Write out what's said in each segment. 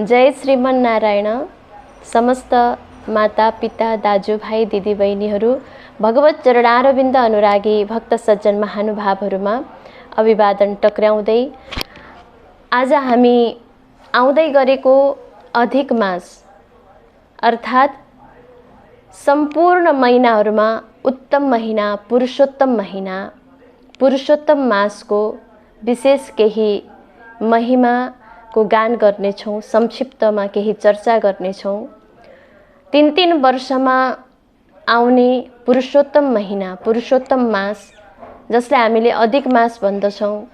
जय श्रीमन्नारायण। समस्त माता पिता दाजुभाइ दिदीबहिनीहरू, भगवत चरणारविन्द अनुरागी भक्त सज्जन महानुभावहरूमा अभिवादन टक्र्याउँदै आज हामी आउँदै गरेको अधिक मास अर्थात् सम्पूर्ण महिनाहरूमा उत्तम महिना पुरुषोत्तम मासको विशेष केही महिमाको गान गर्नेछौँ। संक्षिप्तमा केही चर्चा गर्नेछौँ। 3 वर्षमा आउने पुरुषोत्तम महिना, पुरुषोत्तम मास, जसलाई हामीले अधिक मास भन्दछौँ,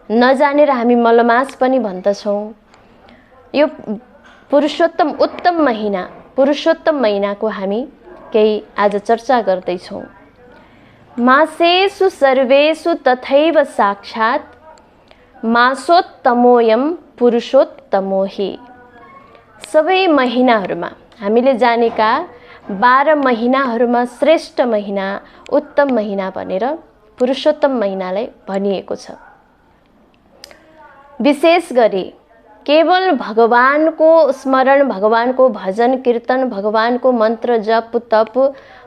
नजानेर हामी मलमास पनि भन्दछौँ। यो उत्तम महिना, पुरुषोत्तम महिनाको हामी केही आज चर्चा गर्दैछौँ। मासेषु सर्वेषु तथैव साक्षात् मासोत्तमोऽयं पुरुषोत्तमो हि। सबै महिनाहरूमा हामीले जानेका 12 महिनाहरूमा श्रेष्ठ महिना, उत्तम महिना भनेर पुरुषोत्तम महिनालाई भनिएको छ। विशेष गरी केवल भगवानको स्मरण, भगवानको भजन कीर्तन, भगवानको मन्त्र जप तप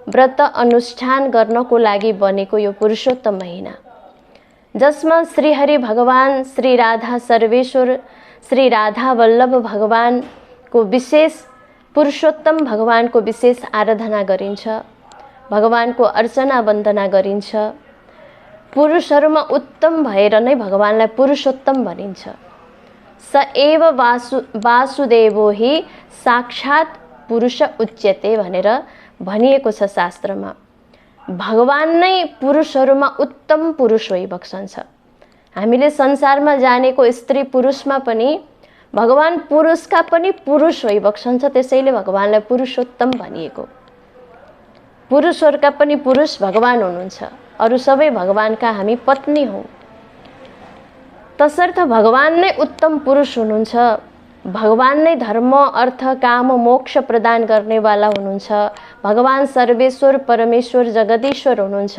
व्रत अनुष्ठान गर्नको लागि बनेको यो पुरुषोत्तम महिना, जसमा श्रीहरि भगवान, श्री राधा सर्वेश्वर, श्री राधा वल्लभ भगवानको विशेष, पुरुषोत्तम भगवानको विशेष आराधना गरिन्छ, भगवानको अर्चना वन्दना गरिन्छ। पुरुषहरूमा उत्तम भएर नै भगवानलाई पुरुषोत्तम भनिन्छ। स एव वासुदेवो हि साक्षात् पुरुष उच्यते भनेर भनिएको छ शास्त्रमा। भगवान नै पुरुषहरूमा उत्तम पुरुष भइबक्सन्छ। हामीले संसारमा जानेको स्त्री पुरुषमा पनि भगवान पुरुषका पनि पुरुष भइबक्सन्छ। त्यसैले भगवानलाई पुरुषोत्तम भनिएको। पुरुषहरूका पनि पुरुष भगवान हुनुहुन्छ। अरू सबै भगवानका हामी पत्नी हौँ। तसर्थ भगवान नै उत्तम पुरुष हुनुहुन्छ। भगवान नै धर्म अर्थ काम मोक्ष प्रदान गर्नेवाला हुनुहुन्छ। भगवान सर्वेश्वर परमेश्वर जगदीश्वर हुनुहुन्छ।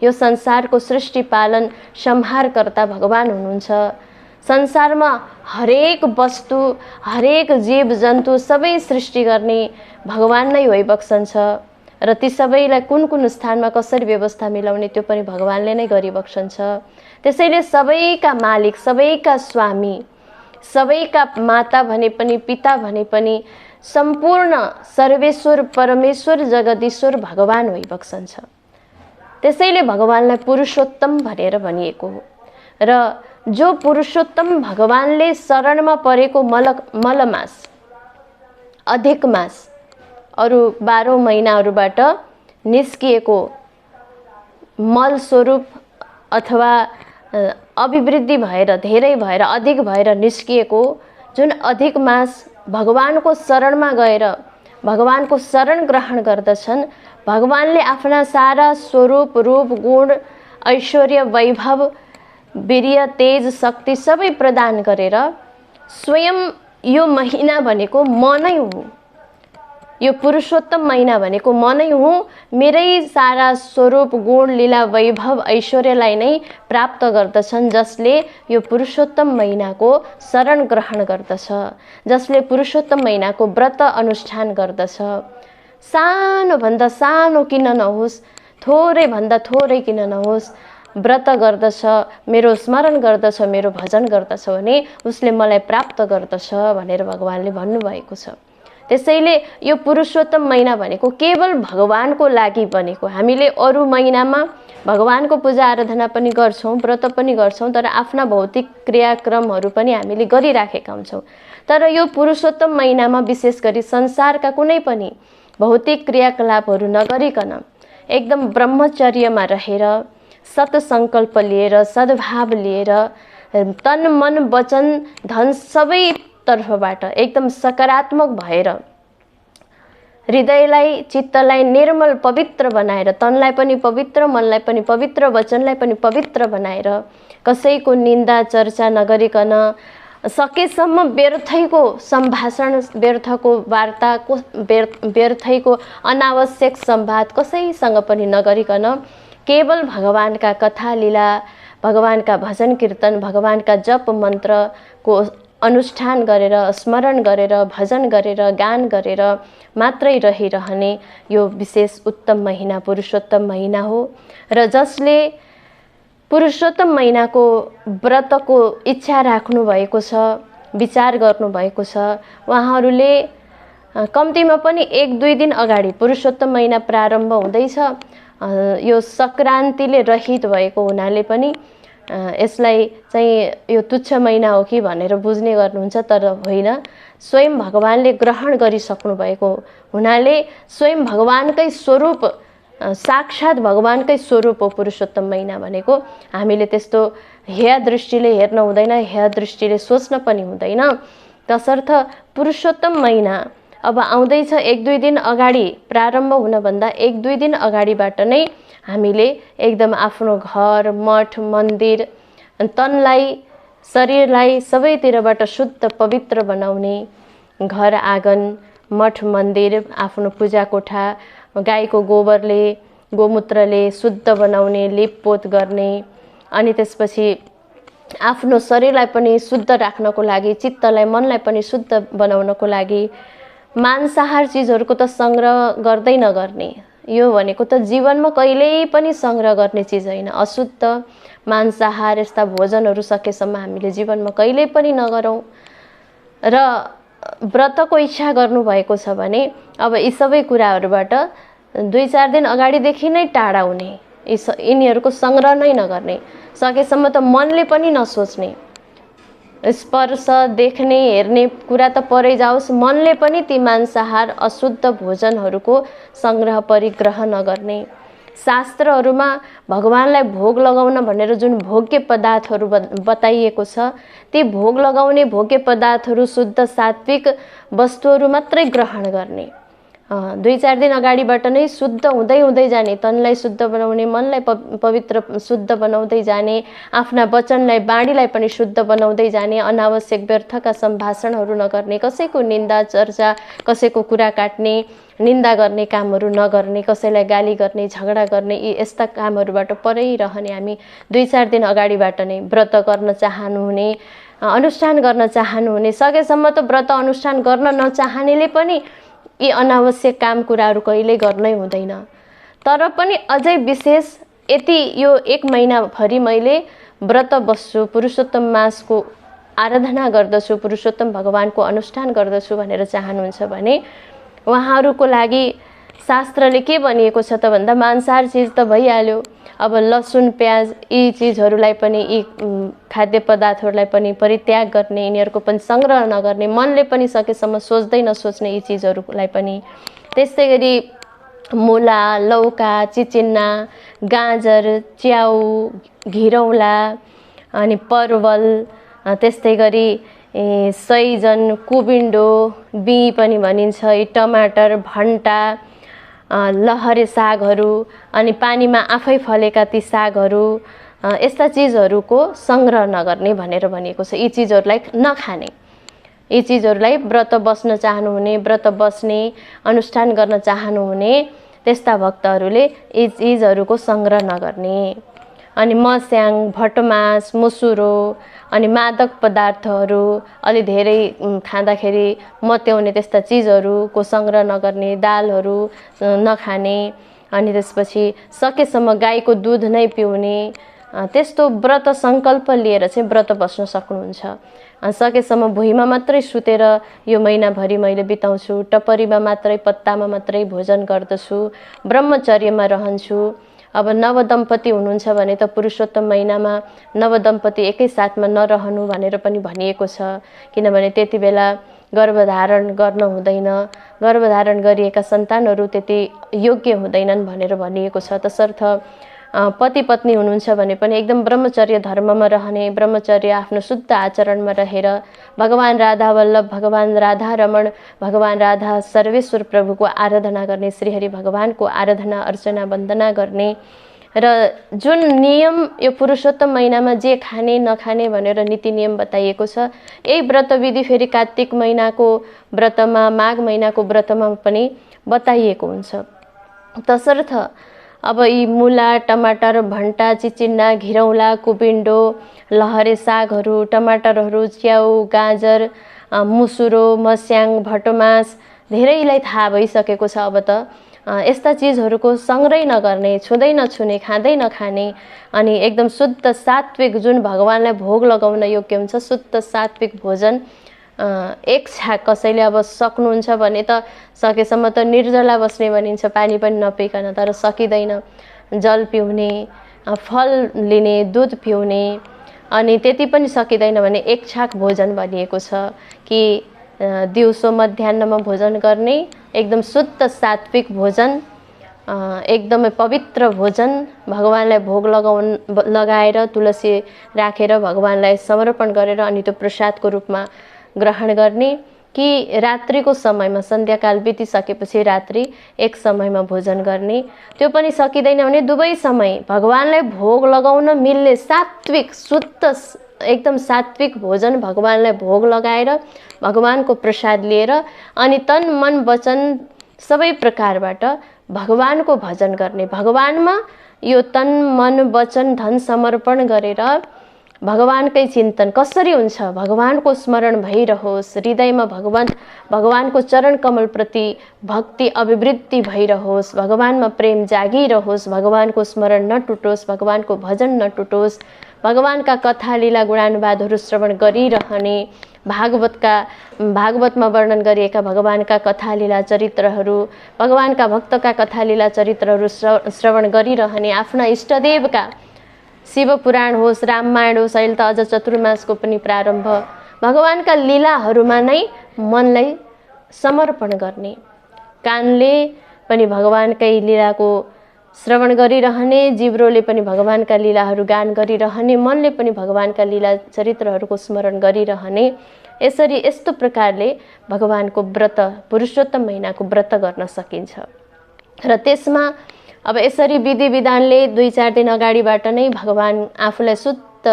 यो संसारको सृष्टि पालन संहारकर्ता भगवान हुनुहुन्छ। संसारमा हरेक वस्तु, हरेक जीव जन्तु सबै सृष्टि गर्ने भगवान नै भइबक्सन्छ। र ती सबैलाई कुन कुन स्थानमा कसरी व्यवस्था मिलाउने त्यो पनि भगवानले नै गरिबक्सन्छ। त्यसैले सबैका मालिक, सबैका स्वामी, सबैका माता भने पनि पिता भने पनि सम्पूर्ण सर्वेश्वर परमेश्वर जगदीश्वर भगवान भइबक्सन्छ। त्यसैले भगवानलाई पुरुषोत्तम भनेर भनिएको हो। र जो पुरुषोत्तम भगवानले शरणमा परेको मलमास, अधिक मास, अरू 12 महिनाहरूबाट निस्किएको मल स्वरूप अथवा अभिवृद्धि भएर, धेरै भएर, अधिक भएर निस्किएको जुन अधिक मास भगवानको शरणमा गएर भगवानको शरण ग्रहण गर्दछन्, भगवानले आफ्ना सारा स्वरूप रूप गुण ऐश्वर्य वैभव वीर्य तेज शक्ति सबै प्रदान गरेर स्वयं यो महिना भनेको म नै हुँ, यो पुरुषोत्तम महिना भनेको म नै हुँ, मेरै सारा स्वरूप गुण लीला वैभव ऐश्वर्यलाई नै प्राप्त गर्दछन्, जसले यो पुरुषोत्तम महिनाको शरण ग्रहण गर्दछ, जसले पुरुषोत्तम महिनाको व्रत अनुष्ठान गर्दछ। सानोभन्दा सानो किन नहोस्, थोरै भन्दा थोरै किन नहोस्, व्रत गर्दछ, मेरो स्मरण गर्दछ, मेरो भजन गर्दछ भने उसले मलाई प्राप्त गर्दछ भनेर भगवानले भन्नुभएको छ। त्यसैले यो पुरुषोत्तम महिना भनेको केवल भगवानको लागि बनेको। हामीले अरू महिनामा भगवानको पूजा आराधना पनि गर्छौँ, व्रत पनि गर्छौँ, तर आफ्ना भौतिक क्रियाक्रमहरू पनि हामीले गरिराखेका हुन्छौँ। तर यो पुरुषोत्तम महिनामा विशेष गरी संसारका कुनै पनि भौतिक क्रियाकलापहरू नगरिकन एकदम ब्रह्मचर्यमा रहेर, सत्सङ्कल्प लिएर, सद्भाव लिएर, तन मन वचन धन सबै तर्फबाट एकदम सकारात्मक भएर हृदयलाई चित्तलाई निर्मल पवित्र बनाएर, तनलाई पनि पवित्र, मनलाई पनि पवित्र, वचनलाई पनि पवित्र बनाएर, कसैको निन्दा चर्चा नगरिकन, सकेसम्म व्यर्थैको सम्भाषण, व्यर्थको वार्ता, व्यर्थैको अनावश्यक संवाद कसैसँग पनि नगरिकन केवल भगवानका कथा लीला, भगवानका भजन कीर्तन, भगवानका जप मन्त्रको अनुष्ठान गरेर, स्मरण गरेर, भजन गरेर, गान गरेर मात्रै रहिरहने यो विशेष उत्तम महिना पुरुषोत्तम महिना हो। र जसले पुरुषोत्तम महिनाको व्रतको इच्छा राख्नु भएको छ, विचार गर्नुभएको छ, उहाँहरूले कम्तीमा पनि 1-2 दिन अगाडि पुरुषोत्तम महिना प्रारम्भ हुँदैछ, यो सङ्क्रान्तिले रहित भएको हुनाले पनि यसलाई चाहिँ यो तुच्छ महिना हो कि भनेर बुझ्ने गर्नुहुन्छ, तर होइन। स्वयं भगवानले ग्रहण गरिसक्नु भएको हुनाले स्वयं भगवानकै स्वरूप, साक्षात् भगवानकै स्वरूप हो पुरुषोत्तम महिना भनेको। हामीले त्यस्तो हेय दृष्टिले हेर्न हुँदैन, हेय दृष्टिले सोच्न पनि हुँदैन। तसर्थ पुरुषोत्तम महिना अब आउँदैछ, 1-2 दिन अगाडि प्रारम्भ हुनभन्दा 1-2 दिन अगाडिबाट नै हामीले एकदम आफ्नो घर, मठ, मन्दिर, तनलाई, शरीरलाई सबैतिरबाट शुद्ध पवित्र बनाउने, घर आँगन, मठ मन्दिर, आफ्नो पूजा कोठा गाईको गोबरले, गोमूत्रले शुद्ध बनाउने, लिपपोत गर्ने, अनि त्यसपछि आफ्नो शरीरलाई पनि शुद्ध राख्नको लागि, चित्तलाई, मनलाई पनि शुद्ध बनाउनको लागि मांसाहार चिजहरूको त सङ्ग्रह गर्दै नगर्ने। यो भनेको त जीवनमा कहिल्यै पनि सङ्ग्रह गर्ने चिज होइन। अशुद्ध मांसाहार यस्ता भोजनहरू सकेसम्म हामीले जीवनमा कहिल्यै पनि नगरौँ। र व्रतको इच्छा गर्नुभएको छ भने अब यी सबै कुराहरूबाट 2-4 दिन अगाडिदेखि नै टाढा हुने, यिनीहरूको सङ्ग्रह नै नगर्ने, सकेसम्म त मनले पनि नसोच्ने। स्पर्श, देख्ने, हेर्ने कुरा त परै जाओस्, मनले पनि ती मांसाहार अशुद्ध भोजनहरूको सङ्ग्रह परिग्रह नगर्ने। शास्त्रहरूमा भगवानलाई भोग लगाउन भनेर जुन भोग्य पदार्थहरू बताइएको छ, ती भोग लगाउने भोग्य पदार्थहरू शुद्ध सात्विक वस्तुहरू मात्रै ग्रहण गर्ने। 2-4 दिन अगाडिबाट नै शुद्ध हुँदै हुँदै जाने, तनलाई शुद्ध बनाउने, मनलाई पवित्र शुद्ध बनाउँदै जाने, आफ्ना वचनलाई, बाणीलाई पनि शुद्ध बनाउँदै जाने, अनावश्यक व्यर्थका सम्भाषणहरू नगर्ने, कसैको निन्दा चर्चा, कसैको कुरा काट्ने, निन्दा गर्ने कामहरू नगर्ने, कसैलाई गाली गर्ने, झगडा गर्ने, यी यस्ता कामहरूबाट परै रहने। हामी 2-4 दिन अगाडिबाट नै व्रत गर्न चाहनुहुने, अनुष्ठान गर्न चाहनुहुने, सकेसम्म त व्रत अनुष्ठान गर्न नचाहनेले पनि यी अनावश्यक काम कुराहरू कहिल्यै गर्नै हुँदैन। तर पनि अझै विशेष यति यो 1 महिनाभरि मैले व्रत बस्छु, पुरुषोत्तम मासको आराधना गर्दछु, पुरुषोत्तम भगवानको अनुष्ठान गर्दछु भनेर चाहनुहुन्छ भने उहाँहरूको लागि शास्त्रले के भनिएको छ त भन्दा मांसाहार चिज त भइहाल्यो, अब लसुन प्याज यी चिजहरूलाई पनि, यी खाद्य पदार्थहरूलाई पनि परित्याग गर्ने, यिनीहरूको पनि सङ्ग्रह नगर्ने, मनले पनि सकेसम्म सोच्दै नसोच्ने यी चिजहरूलाई पनि। त्यस्तै गरी मुला, लौका, चिचिन्ना, गाजर, च्याउ, घिरौँला, अनि परवल, त्यस्तै गरी सैजन, कुबिन्डो, बिँ पनि भनिन्छ, टमाटर, भन्टा, लहरे सागहरू, अनि पानीमा आफै फलेका ती सागहरू, यस्ता चिजहरूको सङ्ग्रह नगर्ने भनेर भनिएको छ। यी चिजहरूलाई नखाने, यी चिजहरूलाई व्रत बस्न चाहनुहुने, व्रत बस्ने, अनुष्ठान गर्न चाहनुहुने त्यस्ता भक्तहरूले यी चिजहरूको सङ्ग्रह नगर्ने। अनि मस्याङ, भटमास, मुसुरो, अनि मादक पदार्थहरू, अलि धेरै खाँदाखेरि मत्याउने त्यस्ता चिजहरूको सङ्ग्रह नगर्ने, दालहरू नखाने, अनि त्यसपछि सकेसम्म गाईको दुध नै पिउने, त्यस्तो व्रत सङ्कल्प लिएर चाहिँ व्रत बस्न सक्नुहुन्छ। सकेसम्म भुइँमा मात्रै सुतेर यो महिनाभरि मैले बिताउँछु, टपरीमा मात्रै, पत्तामा मात्रै भोजन गर्दछु, ब्रह्मचर्यमा रहन्छु। अब नवदम्पति हुनुहुन्छ भने त पुरुषोत्तम महिनामा नवदम्पति एकैसाथमा नरहनु भनेर पनि भनिएको छ, किनभने त्यति बेला गर्भधारण गर्न हुँदैन, गर्भधारण गरिएका सन्तानहरू त्यति योग्य हुँदैनन् भनेर भनिएको छ। तसर्थ पति पत्नी हुनुहुन्छ भने पनि एकदम ब्रह्मचर्य धर्ममा रहने, ब्रह्मचर्य आफ्नो शुद्ध आचरणमा रहेर भगवान राधा वल्लभ, भगवान राधा रमण, भगवान राधा सर्वेश्वर प्रभुको आराधना गर्ने, श्रीहरि भगवानको आराधना अर्चना वन्दना गर्ने। र जुन नियम यो पुरुषोत्तम महिनामा जे खाने नखाने भनेर नीति नियम बताइएको छ, यही व्रतविधि फेरि कार्तिक महिनाको व्रतमा, माघ महिनाको व्रतमा पनि बताइएको हुन्छ। तसर्थ अब यी मुला, टमाटर, भन्टा, चिचिन्डा, घिरौँला, कुपिन्डो, लहरे सागहरू, टमाटरहरू, च्याउ, गाजर, मुसुरो, मस्याङ, भटमास धेरैलाई थाहा भइसकेको छ। अब त यस्ता चिजहरूको सङ्ग्रह नगर्ने, छुँदै नछुने, खाँदै नखाने अनि एकदम शुद्ध सात्विक जुन भगवानलाई भोग लगाउन योग्य हुन्छ शुद्ध सात्विक भोजन एक छाक कसैले अब सक्नुहुन्छ भने त सकेसम्म त निर्जला बस्ने भनिन्छ, पानी पनि नपिकन, तर सकिँदैन। जल पिउने, फल लिने, दुध पिउने अनि त्यति पनि सकिँदैन भने एक छाक भोजन भनिएको छ कि दिउँसो मध्याह्नमा भोजन गर्ने एकदम शुद्ध सात्विक भोजन, एकदमै पवित्र भोजन भगवानलाई भोग लगाएर तुलसी राखेर भगवानलाई समर्पण गरेर अनि त्यो प्रसादको रूपमा ग्रहण गर्ने कि रात्रिको समयमा सन्ध्याकाल बितिसकेपछि रात्रि एक समयमा भोजन गर्ने। त्यो पनि सकिँदैन भने दुवै समय भगवानलाई भोग लगाउन मिल्ने सात्विक शुद्ध एकदम सात्विक भोजन भगवानलाई भोग लगाएर भगवानको प्रसाद लिएर अनि तन मन वचन सबै प्रकारबाट भगवानको भजन गर्ने। भगवानमा यो तन मन वचन धन समर्पण गरेर भगवानकै चिन्तन कसरी हुन्छ, भगवानको स्मरण भइरहोस्, हृदयमा भगवानको चरण कमलप्रति भक्ति अभिवृद्धि भइरहोस्, भगवानमा प्रेम जागिरहोस्, भगवानको स्मरण नटुटोस्, भगवानको भजन नटुटोस्, भगवानका कथा लीला गुणानुवादहरू श्रवण गरिरहने, भागवतमा वर्णन गरिएका भगवानका कथा लीला चरित्रहरू, भगवानका भक्तका कथा लीला चरित्रहरू श्रवण गरिरहने, आफ्ना इष्टदेवका शिव पुराण होस्, रामायण होस्, अहिले त अझ चतुर्मासको पनि प्रारम्भ, भगवानका लीलाहरूमा नै मनलाई समर्पण गर्ने। कानले पनि भगवानकै लीलाको श्रवण गरिरहने, जिब्रोले पनि भगवानका लीलाहरू गान गरिरहने, मनले पनि भगवानका लीला चरित्रहरूको स्मरण गरिरहने। यसरी यस्तो प्रकारले भगवानको व्रत पुरुषोत्तम महिनाको व्रत गर्न सकिन्छ। र त्यसमा अब यसरी विधि विधानले 2-4 दिन अगाडिबाट नै भगवान आफूलाई शुद्ध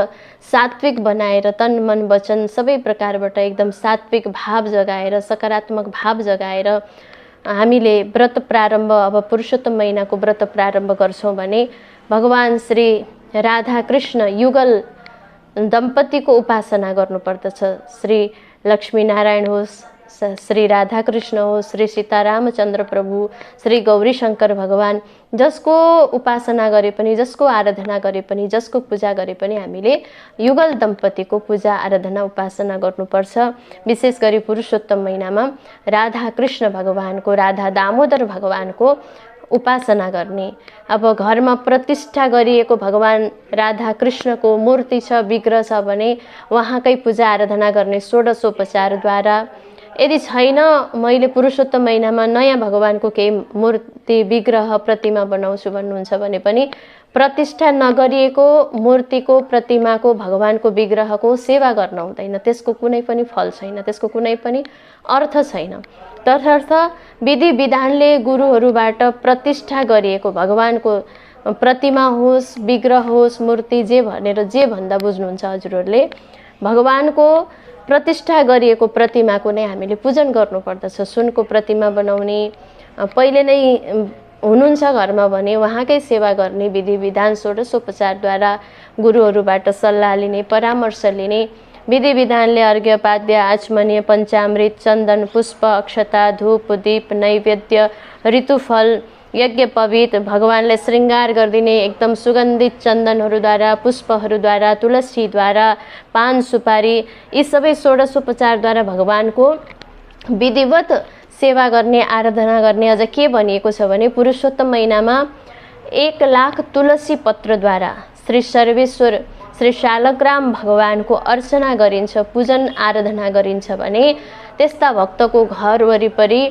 सात्विक बनाएर तन मन वचन सबै प्रकारबाट एकदम सात्विक भाव जगाएर सकारात्मक भाव जगाएर हामीले व्रत प्रारम्भ अब पुरुषोत्तम महिनाको व्रत प्रारम्भ गर्छौं भने भगवान श्री राधा कृष्ण युगल दम्पतिको उपासना गर्नुपर्दछ। श्री लक्ष्मी नारायण होस्, श्री राधा कृष्ण होस्, श्री सीतारामचन्द्र प्रभु, श्री गौरी शंकर भगवान, जसको उपासना गरे पनि, जसको आराधना गरे पनि, जसको पूजा गरे पनि हामीले युगल दम्पतिको पूजा आराधना उपासना गर्नुपर्छ। विशेष गरी पुरुषोत्तम महिनामा राधा कृष्ण भगवानको, राधा दामोदर भगवानको उपासना गर्ने। अब घरमा प्रतिष्ठा गरिएको भगवान राधा कृष्णको मूर्ति छ, विग्रह छ भने उहाँकै पूजा आराधना गर्ने षोडशोपचारद्वारा। यदि छैन, मैले पुरुषोत्तम महिनामा नयाँ भगवानको केही मूर्ति विग्रह प्रतिमा बनाउँछु भन्नुहुन्छ भने पनि प्रतिष्ठा नगरिएको मूर्तिको प्रतिमाको भगवानको विग्रहको सेवा गर्न हुँदैन। त्यसको कुनै पनि फल छैन, त्यसको कुनै पनि अर्थ छैन। तसर्थ विधि विधानले गुरुहरूबाट प्रतिष्ठा गरिएको भगवानको प्रतिमा होस्, विग्रह होस्, मूर्ति जे भनेर जे भन्दा बुझ्नुहुन्छ हजुरहरूले, भगवानको प्रतिष्ठा गरिएको प्रतिमाको नै हामीले पूजन गर्नुपर्दछ। सुनको प्रतिमा बनाउने पहिले नै हुनुहुन्छ घरमा भने उहाँकै सेवा गर्ने विधि विधान षोडशोपचारद्वारा गुरुहरूबाट सल्लाह लिने, परामर्श लिने। विधि विधानले अर्घ्य पाद्य आचमनीय पञ्चामृत चन्दन पुष्प अक्षता धूप दीप नैवेद्य ऋतुफल यज्ञ पवित भगवानलाई श्रृंगार गरिदिने एकदम सुगन्धित चन्दनहरूद्वारा, पुष्पहरूद्वारा, तुलसीद्वारा, पान सुपारी, यी सबै षोडशोपचारद्वारा भगवानको विधिवत सेवा गर्ने, आराधना गर्ने। अझ के भनिएको छ भने पुरुषोत्तम महिनामा 1,00,000 तुलसी पत्रद्वारा श्री सर्वेश्वर श्री शालग्राम भगवानको अर्चना गरिन्छ, पूजन आराधना गरिन्छ भने त्यस्ता भक्तको घर वरिपरि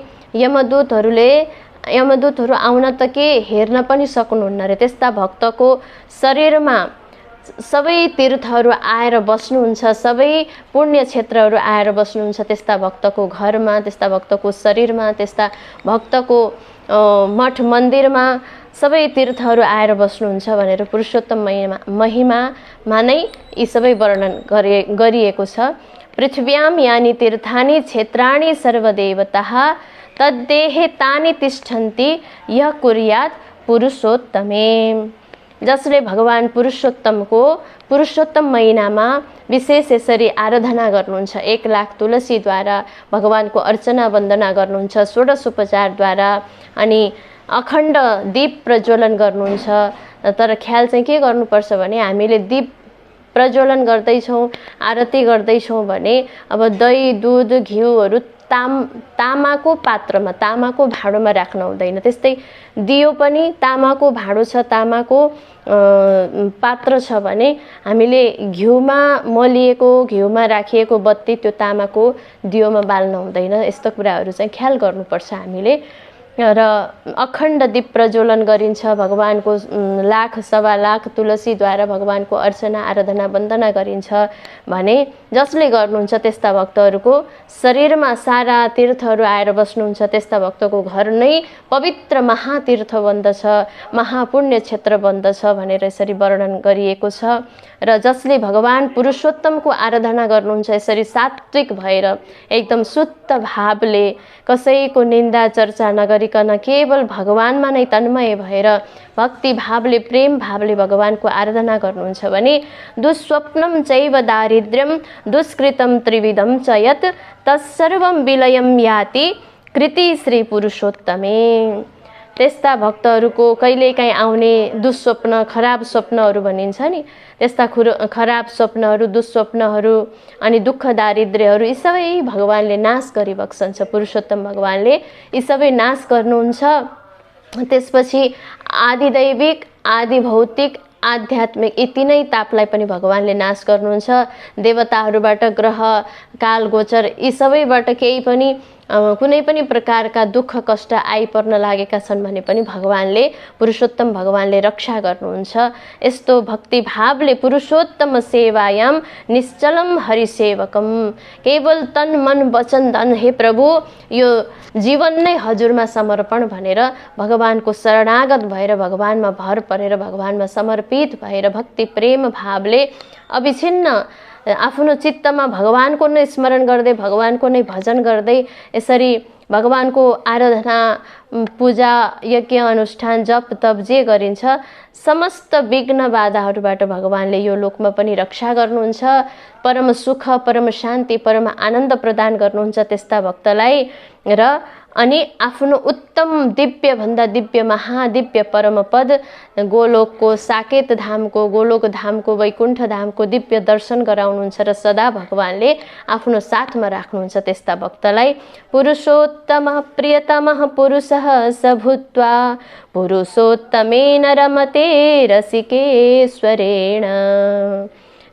यमदूतहरू आउन त के हेर्न पनि सक्नुहुन्न रे। त्यस्ता भक्तको शरीरमा सबै तीर्थहरू आएर बस्नुहुन्छ, सबै पुण्य क्षेत्रहरू आएर बस्नुहुन्छ त्यस्ता भक्तको घरमा, त्यस्ता भक्तको शरीरमा, त्यस्ता भक्तको मठ मन्दिरमा सबै तीर्थहरू आएर बस्नुहुन्छ भनेर पुरुषोत्तम महिमामा नै यी सबै वर्णन गरिएको छ। पृथ्व्याम यानि तीर्थानि क्षेत्राणि सर्वदेवताः तद्देहे तानि तिष्ठन्ति यः कुर्यात् पुरुषोत्तमे, जसले भगवान पुरुषोत्तमको पुरुषोत्तम महिनामा विशेष यसरी आराधना गर्नुहुन्छ, 1 लाख तुलसीद्वारा भगवानको अर्चना वन्दना गर्नुहुन्छ, षोडशोपचारद्वारा, अनि अखण्ड दीप प्रज्वलन गर्नुहुन्छ। तर ख्याल चाहिँ के गर्नुपर्छ भने हामीले दीप प्रज्वलन गर्दैछौँ, आरती गर्दैछौँ भने अब दही दुध घिउहरू तामाको पात्रमा, तामाको भाँडोमा राख्न हुँदैन। त्यस्तै दियो पनि तामाको भाँडो छ, तामाको पात्र छ भने हामीले घिउमा मलिएको, घिउमा राखिएको बत्ती त्यो तामाको दियोमा बाल्न हुँदैन। यस्तो कुराहरू चाहिँ ख्याल गर्नुपर्छ हामीले। र अखण्ड दीप प्रज्वलन गरिन्छ, भगवानको 1 लाख 1.25 लाख तुलसीद्वारा भगवानको अर्चना आराधना वन्दना गरिन्छ भने जसले गर्नुहुन्छ त्यस्ता भक्तहरूको शरीरमा सारा तीर्थहरू आएर बस्नुहुन्छ। त्यस्ता भक्तको घर नै पवित्र महातीर्थ बन्दछ, महापुण्य क्षेत्र बन्दछ भनेर यसरी वर्णन गरिएको छ। र जसले भगवान पुरुषोत्तमको आराधना गर्नुहुन्छ यसरी सात्विक भएर एकदम शुद्ध भावले, कसैको निन्दा चर्चा नगरिकन केवल भगवानमा नै तन्मय भएर भक्ति भावले, प्रेम भावले भगवानको आराधना गर्नुहुन्छ भने दुःस्वप्नं चैव दारिद्र्यं दुष्कृतं त्रिविधं च यत् तत्सर्वं विलयं याति कृति श्री पुरुषोत्तमे। त्यस्ता भक्तहरूको कहिलेकाहीँ आउने दुःस्वप्न, खराब स्वप्नहरू भनिन्छ नि, त्यस्ता खराब स्वप्नहरू, दुःस्वप्नहरू अनि दुःख दारिद्र्यहरू यी सबै भगवानले नाश गरिबक्सन्छ। पुरुषोत्तम भगवानले यी सबै नाश गर्नुहुन्छ। त्यसपछि आदिदैविक, आदि भौतिक, आध्यात्मिक यी तीनै तापलाई पनि भगवानले नाश गर्नुहुन्छ। देवताहरूबाट, ग्रह काल गोचर यी सबैबाट केही पनि कुनै पनि प्रकारका दुःख कष्ट आइपर्न लागेका छन् भने पनि भगवानले, पुरुषोत्तम भगवानले रक्षा गर्नुहुन्छ। यस्तो भक्ति भावले पुरुषोत्तम सेवायाम निश्चलम हरिसेवकम, केवल तन मन वचन धन हे प्रभु यो जीवन नै हजुरमा समर्पण भनेर भगवानको शरणागत भएर, भगवानमा भर परेर, भगवानमा समर्पित भएर भक्ति प्रेम भावले अविछिन्न आफ्नो चित्तमा भगवानको नै स्मरण गर्दै, भगवानको नै भजन गर्दै यसरी भगवानको आराधना, पूजा, यज्ञ अनुष्ठान, जप तप जे गरिन्छ समस्त विघ्न बाधाहरूबाट भगवानले यो लोकमा पनि रक्षा गर्नुहुन्छ। परम सुख, परम शान्ति, परम आनन्द प्रदान गर्नुहुन्छ त्यस्ता भक्तलाई। र अनि आफ्नो उत्तम दिव्य भन्दा दिव्य महादिव्य परम पद गोलोकको, साकेत धामको, गोलोक धामको, वैकुण्ठ धामको दिव्य दर्शन गराउनुहुन्छ र सदा भगवानले आफ्नो साथमा राख्नुहुन्छ त्यस्ता भक्तलाई। पुरुषोत्तम प्रियतमः पुरुषः स भूत्वा पुरुषोत्तमेन रमते रसिकेश्वरेण।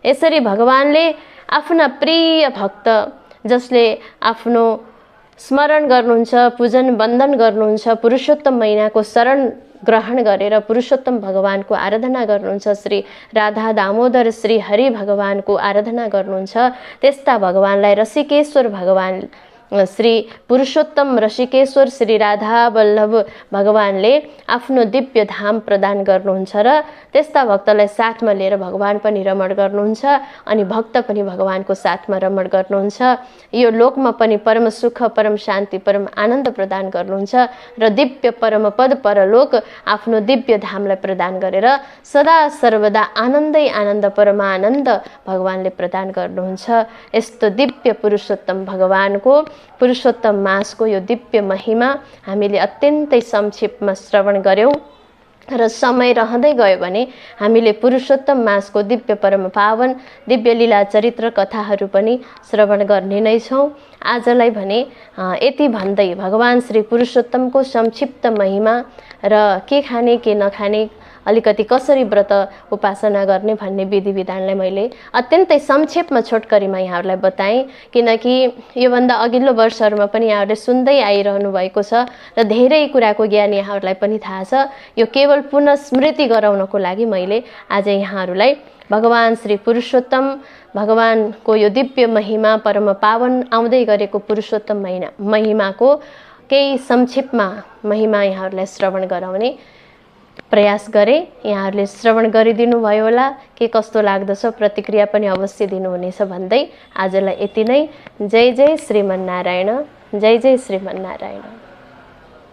यसरी भगवानले आफ्ना प्रिय भक्त जसले आफ्नो स्मरण गर्नुहुन्छ, पूजन वन्दन गर्नुहुन्छ, पुरुषोत्तम महिनाको शरण ग्रहण गरेर पुरुषोत्तम भगवानको आराधना गर्नुहुन्छ, श्री राधा दामोदर श्री हरि भगवानको आराधना गर्नुहुन्छ, त्यस्ता भगवानलाई रसिकेश्वर भगवान, श्री पुरुषोत्तम रसिकेश्वर श्री राधा वल्लभ भगवानले आफ्नो दिव्य धाम प्रदान गर्नुहुन्छ र त्यस्ता भक्तलाई साथमा लिएर भगवान पनि रमण गर्नुहुन्छ अनि भक्त पनि भगवानको साथमा रमण गर्नुहुन्छ। यो लोकमा पनि परम सुख, परम शान्ति, परम आनन्द प्रदान गर्नुहुन्छ र दिव्य परम पद परलोक आफ्नो दिव्य धामलाई प्रदान गरेर सदा सर्वदा आनन्दै आनन्द, परमानन्द भगवानले प्रदान गर्नुहुन्छ। यस्तो दिव्य पुरुषोत्तम भगवानको, पुरुषोत्तम मासको यो दिव्य महिमा हामीले अत्यन्तै संक्षेपमा श्रवण गर्यौं र समय रहँदै गयो भने हामीले पुरुषोत्तम मासको दिव्य परम पावन दिव्य लीला चरित्र कथाहरू पनि श्रवण गर्ने नै छौं। आजलाई भने यति भन्दै भगवान श्री पुरुषोत्तमको संक्षिप्त महिमा र के खाने के नखाने, अलिकति कसरी व्रत उपासना गर्ने भन्ने विधि विधानलाई मैले अत्यन्तै संक्षेपमा छोटकरीमा यहाँहरूलाई बताएँ, किनकि योभन्दा अघिल्लो वर्षहरूमा पनि यहाँहरूले सुन्दै आइरहनु भएको छ र धेरै कुराको ज्ञान यहाँहरूलाई पनि थाहा छ। यो केवल पुनः स्मृति गराउनको लागि मैले आज यहाँहरूलाई भगवान श्री पुरुषोत्तम भगवानको यो दिव्य महिमा, परम पावन आउँदै गरेको पुरुषोत्तम महिमाको केही संक्षेपमा महिमा यहाँहरूलाई श्रवण गराउने प्रयास गरे। यहाँहरूले श्रवण गरिदिनु भयो होला, के कस्तो लाग्दछ प्रतिक्रिया पनि अवश्य दिनुहुनेछ भन्दै आजलाई यति नै। जय जय श्रीमन्नारायण, जय जय श्रीमन्नारायण।